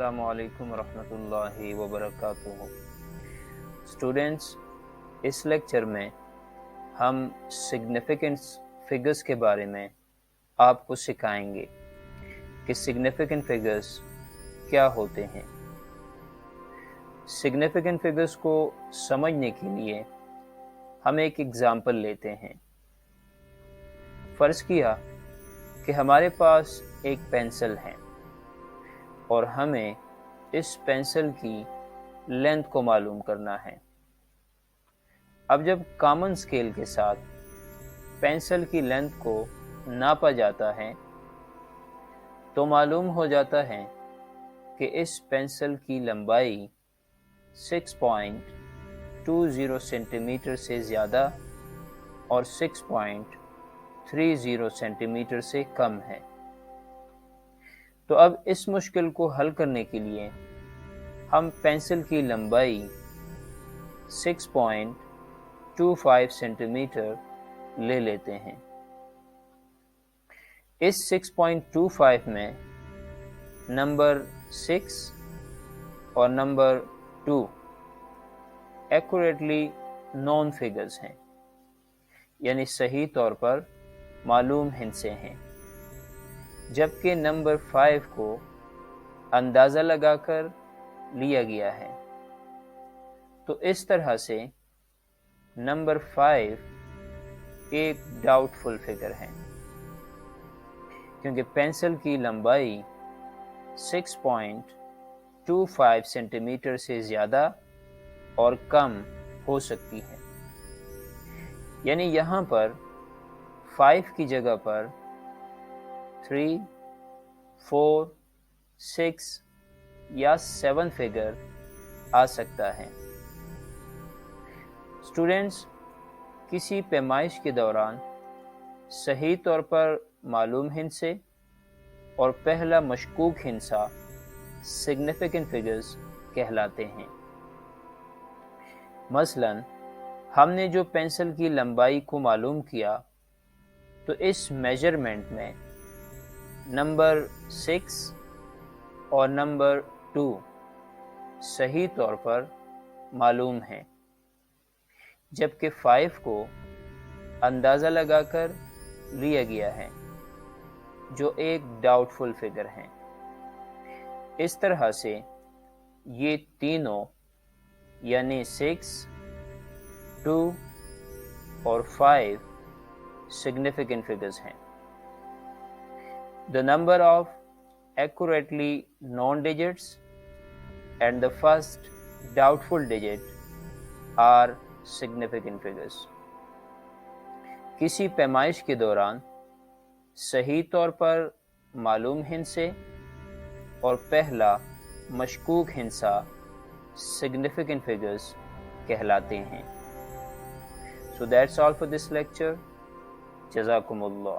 السلام علیکم ورحمۃ اللہ وبرکاتہ۔ اسٹوڈینٹس، اس لیکچر میں ہم سگنیفیکنٹ فگرز کے بارے میں آپ کو سکھائیں گے کہ سگنیفیکنٹ فگرز کیا ہوتے ہیں۔ سگنیفیکنٹ فگرز کو سمجھنے کے لیے ہم ایک ایگزامپل لیتے ہیں۔ فرض کیا کہ ہمارے پاس ایک پینسل ہے اور ہمیں اس پینسل کی لینتھ کو معلوم کرنا ہے۔ اب جب کامن اسکیل کے ساتھ پینسل کی لینتھ کو ناپا جاتا ہے تو معلوم ہو جاتا ہے کہ اس پینسل کی لمبائی 6.20 سینٹی میٹر سے زیادہ اور 6.30 سینٹی میٹر سے کم ہے۔ تو اب اس مشکل کو حل کرنے کے لیے ہم پینسل کی لمبائی 6.25 سینٹی میٹر لے لیتے ہیں۔ اس 6.25 میں نمبر 6 اور نمبر 2 ایکوریٹلی نون فگرز ہیں، یعنی صحیح طور پر معلوم ہندسے ہیں، جبکہ نمبر 5 کو اندازہ لگا کر لیا گیا ہے۔ تو اس طرح سے نمبر 5 ایک ڈاؤٹ فل فگر ہے، کیونکہ پینسل کی لمبائی 6.25 سینٹی میٹر سے زیادہ اور کم ہو سکتی ہے، یعنی یہاں پر 5 کی جگہ پر 3، 4، 6 یا 7 فگر آ سکتا ہے۔ اسٹوڈینٹس، کسی پیمائش کے دوران صحیح طور پر معلوم ہندسے اور پہلا مشکوک ہندسہ سگنیفیکنٹ فگرز کہلاتے ہیں۔ مثلاً ہم نے جو پینسل کی لمبائی کو معلوم کیا تو اس میجرمنٹ میں نمبر 6 اور نمبر 2 صحیح طور پر معلوم ہیں، جبکہ 5 کو اندازہ لگا کر لیا گیا ہے، جو ایک ڈاؤٹ فل فگر ہے۔ اس طرح سے یہ تینوں یعنی 6، 2 اور 5 significant figures ہیں۔ The number of accurately known digits and the first doubtful digit are significant figures۔ کسی پیمائش کے دوران صحیح طور پر معلوم ہندسے اور پہلا مشکوک ہندسہ significant figures کہلاتے ہیں۔ So that's all for this lecture۔ جزاکم اللہ۔